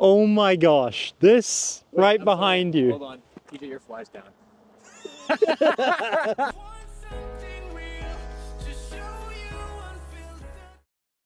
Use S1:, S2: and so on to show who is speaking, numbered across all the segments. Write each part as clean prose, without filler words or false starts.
S1: Oh my gosh, this right behind you.
S2: Hold on, you get your flies down.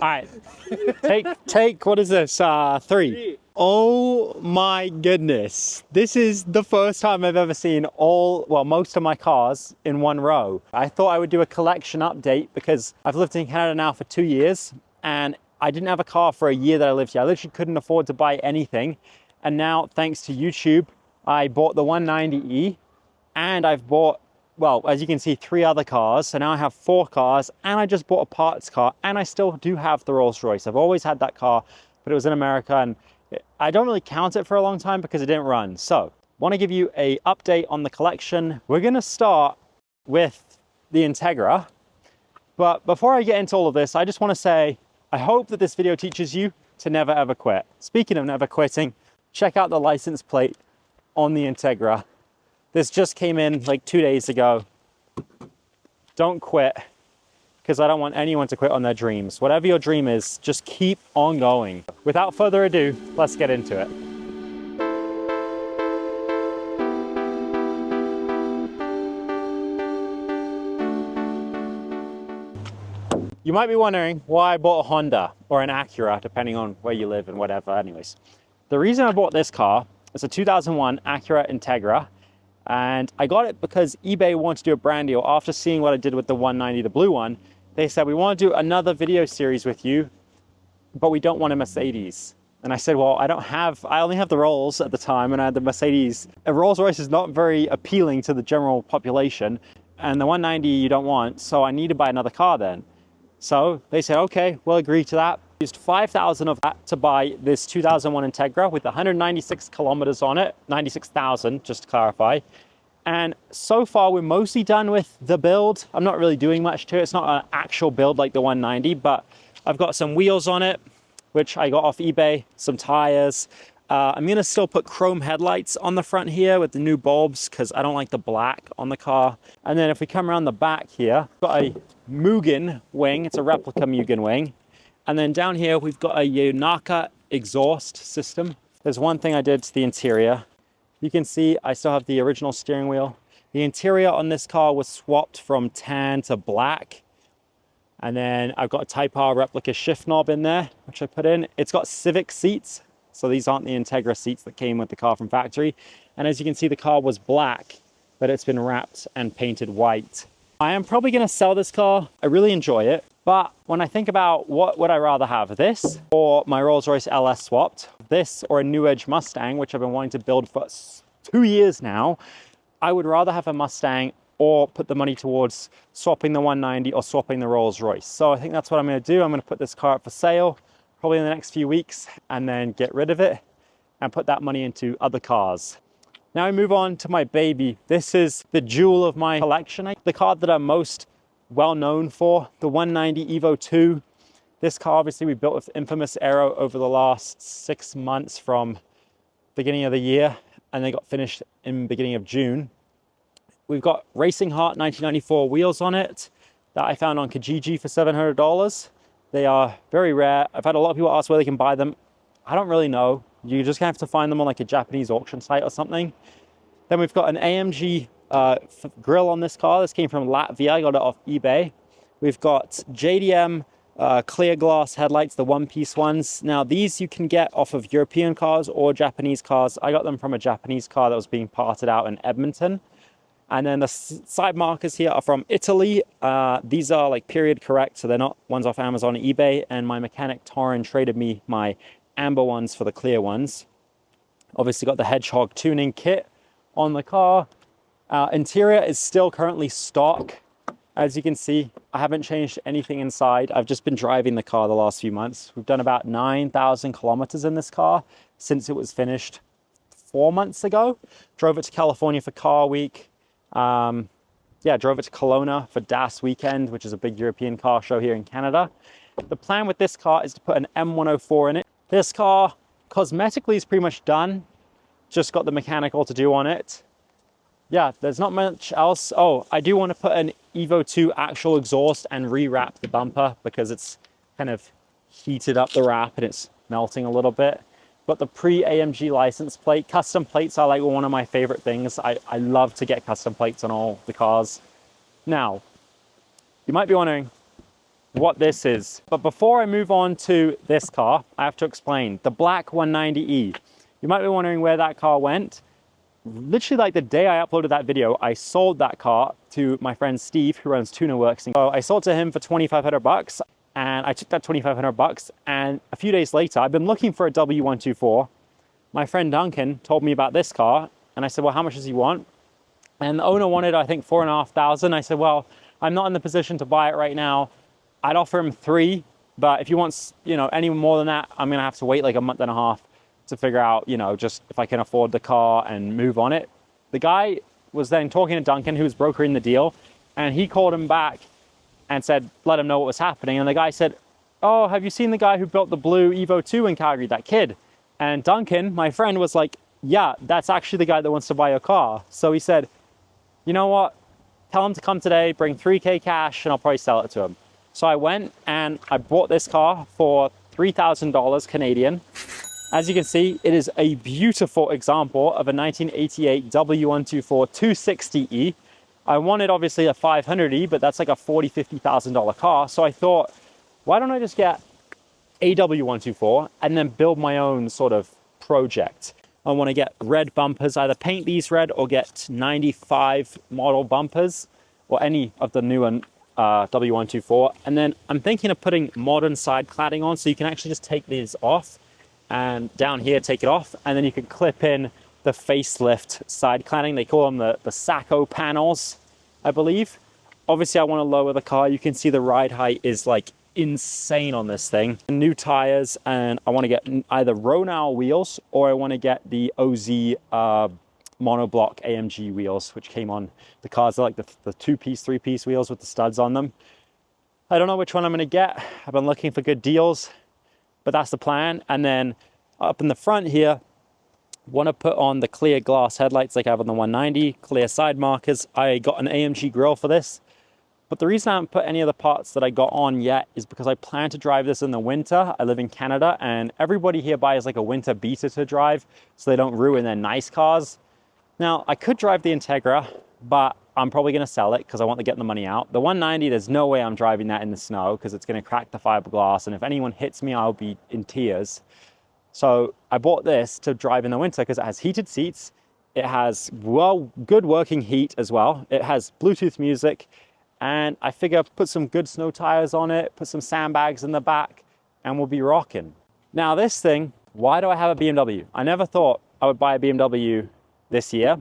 S1: All right, take, what is this? 3. Oh my goodness. This is the first time I've ever seen most of my cars in one row. I thought I would do a collection update because I've lived in Canada now for 2 years and I didn't have a car for a year that I lived here. I literally couldn't afford to buy anything. And now, thanks to YouTube, I bought the 190E and I've bought, well, as you can see, 3 other cars. So now I have 4 cars and I just bought a parts car and I still do have the Rolls Royce. I've always had that car, but it was in America and I don't really count it for a long time because it didn't run. So want to give you a update on the collection. We're going to start with the Integra. But before I get into all of this, I just want to say, I hope that this video teaches you to never ever quit. Speaking of never quitting, check out the license plate on the Integra. This just came in like 2 days ago. Don't quit, because I don't want anyone to quit on their dreams. Whatever your dream is, just keep on going. Without further ado, let's get into it. You might be wondering why I bought a Honda or an Acura, depending on where you live and whatever. Anyways, the reason I bought this car is a 2001 Acura Integra. And I got it because eBay wanted to do a brand deal. After seeing what I did with the 190, the blue one, they said, we want to do another video series with you, but we don't want a Mercedes. And I said, well, I only have the Rolls at the time, and I had the Mercedes. A Rolls Royce is not very appealing to the general population, and the 190 you don't want, so I need to buy another car then. So they said, okay, we'll agree to that. Used 5,000 of that to buy this 2001 Integra with 196 kilometers on it, 96,000 just to clarify. And so far we're mostly done with the build. I'm not really doing much to it. It's not an actual build like the 190, but I've got some wheels on it, which I got off eBay, some tires. I'm gonna still put chrome headlights on the front here with the new bulbs because I don't like the black on the car. And then if we come around the back here, got a Mugen wing. It's a replica Mugen wing. And then down here, we've got a Yonaka exhaust system. There's one thing I did to the interior. You can see I still have the original steering wheel. The interior on this car was swapped from tan to black. And then I've got a Type R replica shift knob in there, which I put in. It's got Civic seats. So these aren't the Integra seats that came with the car from factory. And as you can see, the car was black, but it's been wrapped and painted white. I am probably gonna sell this car. I really enjoy it. But when I think about what would I rather have, this or my Rolls-Royce LS swapped, this or a New Edge Mustang, which I've been wanting to build for 2 years now, I would rather have a Mustang or put the money towards swapping the 190 or swapping the Rolls-Royce. So I think that's what I'm gonna do. I'm gonna put this car up for sale probably in the next few weeks and then get rid of it and put that money into other cars. Now I move on to my baby. This is the jewel of my collection. The car that I'm most well known for, the 190 Evo 2. This car, obviously, we built with infamous aero over the last 6 months from beginning of the year, and they got finished in beginning of June. We've got Racing Heart 1994 wheels on it that I found on Kijiji for $700. They are very rare. I've had a lot of people ask where they can buy them. I don't really know. You're just gonna have to find them on like a Japanese auction site or something. Then we've got an AMG grill on this car. This came from Latvia. I got it off eBay. We've got JDM clear glass headlights, the one-piece ones. Now these you can get off of European cars or Japanese cars. I got them from a Japanese car that was being parted out in Edmonton. And then the side markers here are from Italy. These are like period correct, so they're not ones off Amazon or eBay. And my mechanic Torin traded me my amber ones for the clear ones. Obviously got the Hedgehog tuning kit on the car. Interior is still currently stock. As you can see, I haven't changed anything inside. I've just been driving the car the last few months. We've done about 9,000 kilometers in this car since it was finished 4 months ago. Drove it to California for Car Week. Drove it to Kelowna for DAS Weekend, which is a big European car show here in Canada. The plan with this car is to put an M104 in it. This car cosmetically is pretty much done. Just got the mechanical to do on it. Yeah, there's not much else. Oh, I do want to put an Evo 2 actual exhaust and rewrap the bumper because it's kind of heated up the wrap and it's melting a little bit. got the pre-AMG license plate. Custom plates are like one of my favorite things. I love to get custom plates on all the cars. Now, you might be wondering what this is. But before I move on to this car, I have to explain the black 190e. You might be wondering where that car went. Literally like the day I uploaded that video, I sold that car to my friend Steve, who runs Tuner Works. So I sold to him for 2,500 bucks, and I took that 2,500 bucks. And a few days later, I've been looking for a W124. My friend Duncan told me about this car, and I said, well, how much does he want? And the owner wanted, I think, 4,500. I said, well, I'm not in the position to buy it right now. I'd offer him 3, but if he wants, you know, any more than that, I'm gonna have to wait like a month and a half to figure out, you know, just if I can afford the car and move on it. The guy was then talking to Duncan, who was brokering the deal, and he called him back and said, let him know what was happening. And the guy said, oh, have you seen the guy who built the blue Evo 2 in Calgary, that kid? And Duncan, my friend, was like, yeah, that's actually the guy that wants to buy your car. So he said, you know what? Tell him to come today, bring 3K cash, and I'll probably sell it to him. So I went and I bought this car for $3,000 Canadian. As you can see, it is a beautiful example of a 1988 W124 260e. I wanted obviously a 500e, but that's like a $40,000, $50,000 car. So I thought, why don't I just get a W124 and then build my own sort of project? I want to get red bumpers, either paint these red or get 95 model bumpers or any of the newer W124. And then I'm thinking of putting modern side cladding on, so you can actually just take these off and down here take it off, and then you can clip in the facelift side cladding. They call them the Sacco panels, I believe. Obviously I want to lower the car. You can see the ride height is like insane on this thing. New tires, and I want to get either Ronal wheels or I want to get the OZ monoblock AMG wheels, which came on the cars. They're like the 2-piece, 3-piece wheels with the studs on them. I don't know which one I'm going to get. I've been looking for good deals, but that's the plan. And then up in the front here, want to put on the clear glass headlights like I have on the 190, clear side markers. I got an AMG grille for this, but the reason I haven't put any of the parts that I got on yet is because I plan to drive this in the winter. I live in Canada, and everybody here buys like a winter Beta to drive so they don't ruin their nice cars. Now, I could drive the Integra, but I'm probably going to sell it because I want to get the money out. The 190, there's no way I'm driving that in the snow because it's going to crack the fiberglass, and if anyone hits me, I'll be in tears. So I bought this to drive in the winter because it has heated seats. It has, well, good working heat as well. It has Bluetooth music, and I figure put some good snow tires on it, put some sandbags in the back, and we'll be rocking. Now this thing, why do I have a BMW? I never thought I would buy a BMW this year.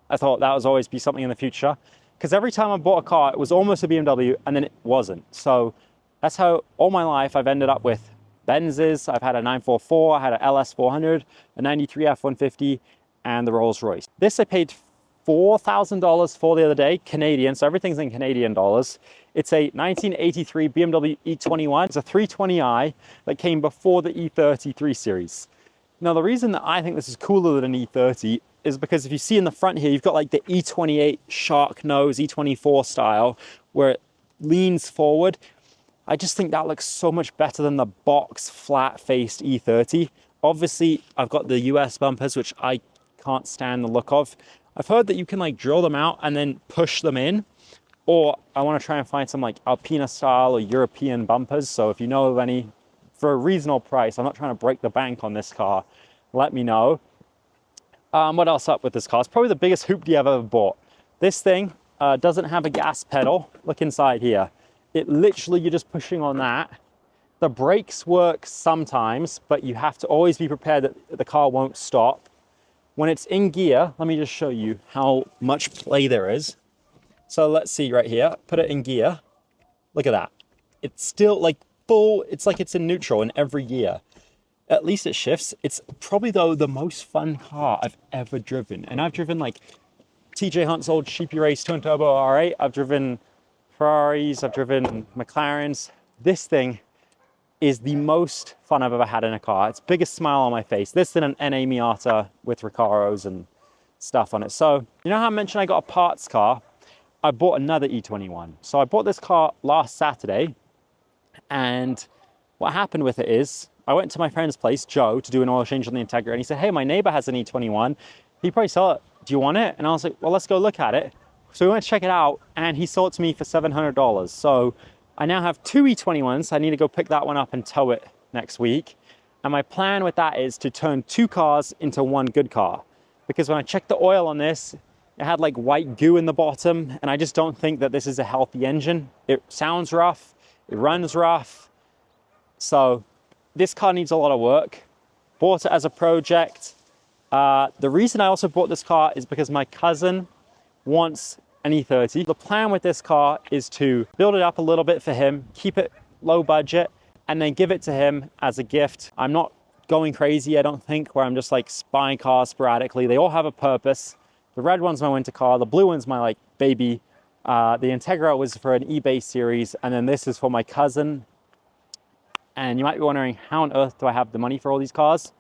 S1: I thought that would always be something in the future, because every time I bought a car, it was almost a BMW and then it wasn't. So that's how all my life I've ended up with Benzes. I've had a 944, I had a LS 400, a 93 F150, and the Rolls Royce. This I paid $4,000 for the other day, Canadian, so everything's in Canadian dollars. It's a 1983 BMW E21. It's a 320i that came before the E30 3 Series. Now, the reason that I think this is cooler than an E30 is because if you see in the front here, you've got like the E28 shark nose, E24 style, where it leans forward. I just think that looks so much better than the box flat-faced E30. Obviously, I've got the US bumpers, which I can't stand the look of. I've heard that you can like drill them out and then push them in, or I want to try and find some like Alpina style or European bumpers. So if you know of any for a reasonable price, I'm not trying to break the bank on this car, let me know. What else up with this car? It's probably the biggest hoopty I've ever bought. This thing doesn't have a gas pedal. Look inside here. It literally, you're just pushing on that. The brakes work sometimes, but you have to always be prepared that the car won't stop. When it's in gear, let me just show you how much play there is. So let's see right here, put it in gear. Look at that. It's still like full, it's like it's in neutral in every gear. At least it shifts. It's probably though the most fun car I've ever driven. And I've driven like TJ Hunt's old Sheepy Race Twin Turbo R8. I've driven Ferraris, I've driven McLarens. This thing is the most fun I've ever had in a car. It's biggest smile on my face. This than an NA Miata with Recaros and stuff on it. So, you know how I mentioned I got a parts car? I bought another E21. So I bought this car last Saturday, and what happened with it is I went to my friend's place, Joe, to do an oil change on the Integra, and he said, hey, my neighbor has an E21. He probably sell it. Do you want it? And I was like, well, let's go look at it. So we went to check it out, and he sold it to me for $700. So I now have two E21s. I need to go pick that one up and tow it next week. And my plan with that is to turn two cars into one good car. Because when I checked the oil on this, it had like white goo in the bottom, and I just don't think that this is a healthy engine. It sounds rough, it runs rough. So this car needs a lot of work. Bought it as a project. The reason I also bought this car is because my cousin wants an E30. The plan with this car is to build it up a little bit for him, keep it low budget, and then give it to him as a gift. I'm not going crazy, I don't think, where I'm just like buying cars sporadically. They all have a purpose. The red one's my winter car, the blue one's my like baby. The Integra was for an eBay series, and then this is for my cousin. And you might be wondering, how on earth do I have the money for all these cars?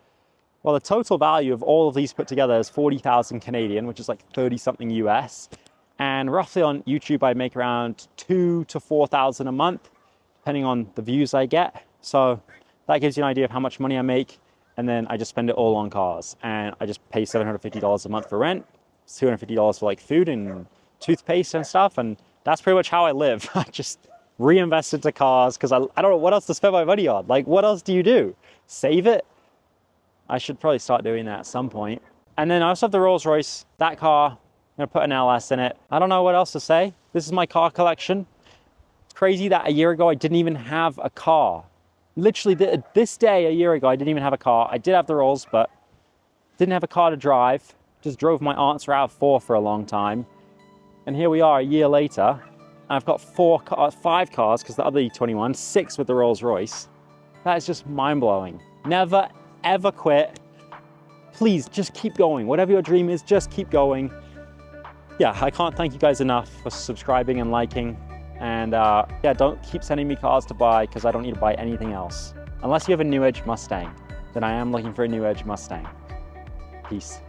S1: Well, the total value of all of these put together is 40,000 Canadian, which is like 30 something US. And roughly on YouTube, I make around 2,000 to 4,000 a month, depending on the views I get. So that gives you an idea of how much money I make. And then I just spend it all on cars. And I just pay $750 a month for rent, $250 for like food and toothpaste and stuff. And that's pretty much how I live. I just reinvest into cars because I don't know what else to spend my money on. Like, what else do you do? Save it? I should probably start doing that at some point. And then I also have the Rolls Royce. That car, I'm gonna put an LS in it. I don't know what else to say. This is my car collection. It's crazy that a year ago I didn't even have a car. Literally this day a year ago I didn't even have a car. I did have the Rolls, but didn't have a car to drive. Just drove my aunt's RAV4 for a long time. And here we are a year later. I've got 5 cars because the other E21, 6 with the Rolls Royce. That is just mind-blowing. Never, ever quit. Please just keep going. Whatever your dream is, just keep going. Yeah, I can't thank you guys enough for subscribing and liking. And yeah, don't keep sending me cars to buy because I don't need to buy anything else. Unless you have a New Edge Mustang, then I am looking for a New Edge Mustang. Peace.